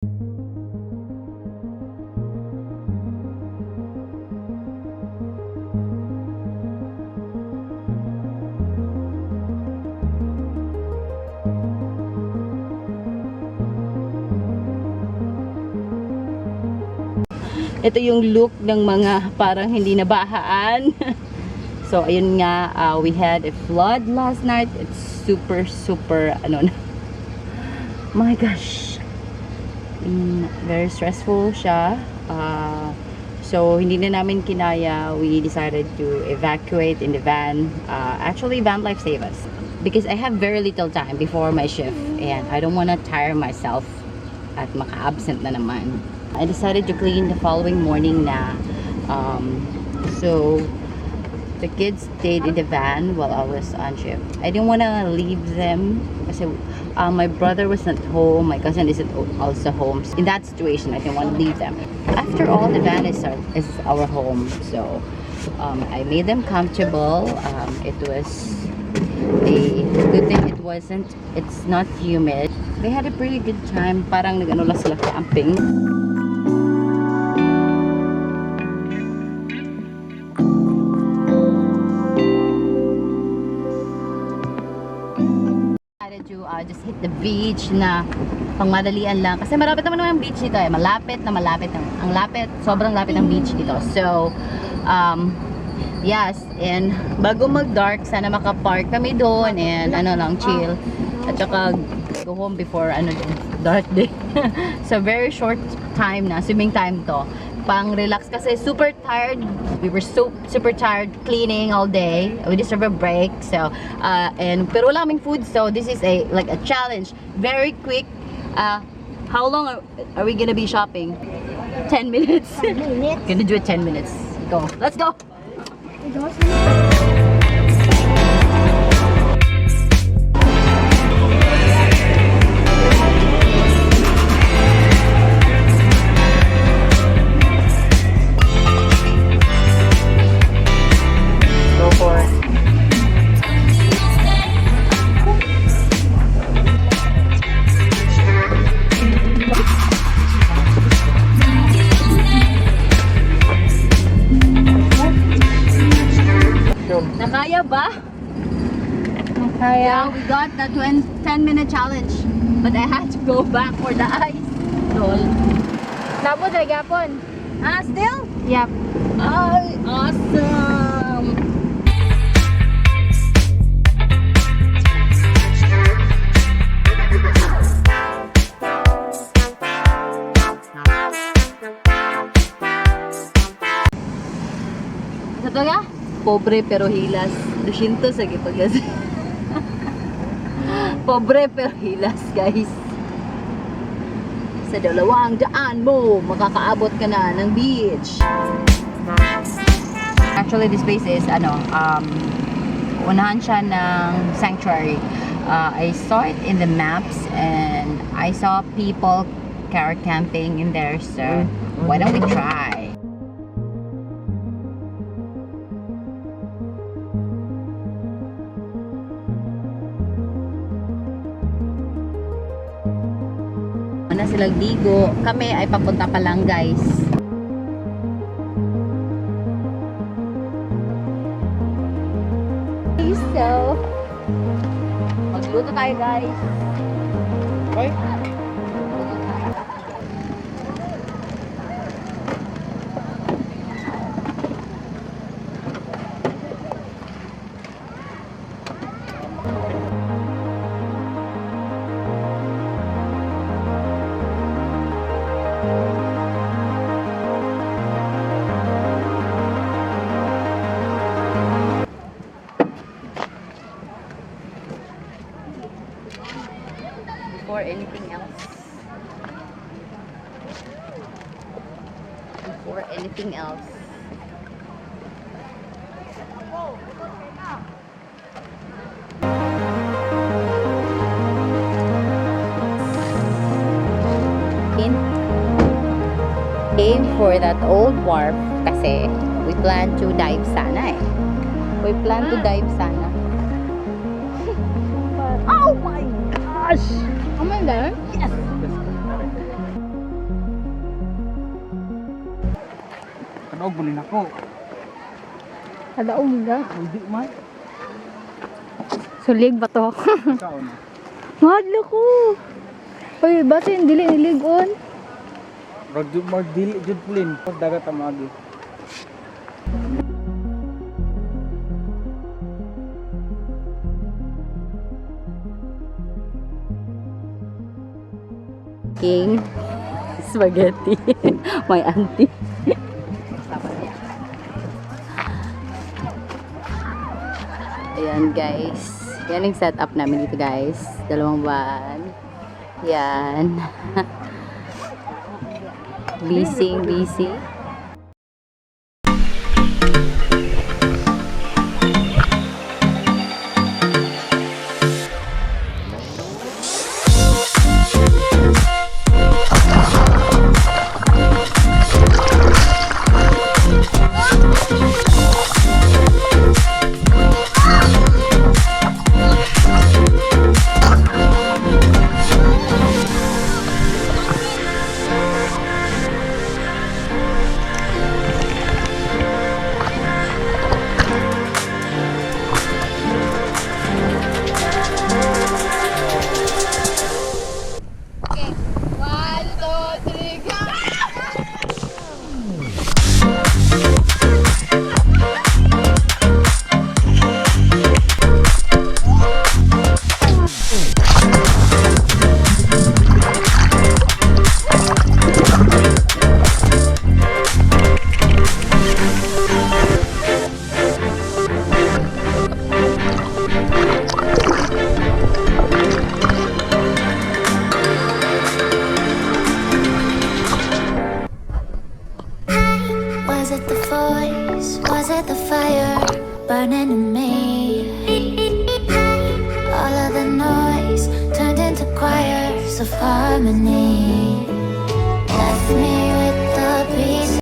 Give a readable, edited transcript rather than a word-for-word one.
Ito yung look ng mga parang hindi nabahaan. So, ayun nga, we had a flood last night. It's super, ano na. My gosh. Very stressful siya. So, hindi na namin kinaya. We decided to evacuate in the van. Actually, VANLIFE saved us. Because I have very little time before my shift. And I don't want to tire myself at maka-absent na naman. I decided to clean the following morning na. So, the kids stayed in the van while I was on shift. I didn't want to leave them kasi my brother was not home, my cousin isn't also home. In that situation, I didn't want to leave them. After all, the van is our home. So, I made them comfortable. It was a good thing it's not humid. They had a pretty good time. Parang nag-ano lang sila camping. Just hit the beach na pangmadalian lang kasi malapit naman ang beach dito malapit ang lapit, sobrang lapit ang beach dito. So yes, and bago mag-dark sana makapark kami doon and chill at saka go home before dark day. So very short time na, swimming time to, pang relax kasi super tired. We were super tired cleaning all day. We deserve a break. So pero wala kaming food, so this is like a challenge. Very quick. How long are we gonna be shopping? 10 minutes. 10 minutes. Gonna do it 10 minutes. Go. Let's go. Nakaya ba? Nakaya. Yeah, we got the 10-minute challenge. But I had to go back for the ice. Lol. Labot ay gapon. Still? Yep. Ay, awesome. Sa to ga? Pobre pero hilas. 200 sa gipagas. Pobre pero hilas, guys. Sa 200 mo, makakaabot ka na ng beach. Actually, this place is unahan siya ng sanctuary. I saw it in the maps and I saw people camping in there, so why don't we try? Na silang ligo. Kami ay papunta pa lang, guys. So, magluto tayo, guys. Okay? Before anything else. Before anything else. Aim for that old wharf kasi we plan to dive sana eh. We plan to dive sana. Oh my gosh! Am I there? Yes! Kadaog bulin ako. Kadaong ga. Hindi man. Sulig ba to? Ikaw na. Madlo ko. Uy, basin dili niligon. Magdili jud bulin. Pag dagat ang magi. King spaghetti. My auntie. Ayan guys. Yan yung setup namin dito guys. Dalawang van. Yan. Busy. Was it the voice? Was it the fire burning in me? All of the noise turned into choirs of harmony. Left me with the peace.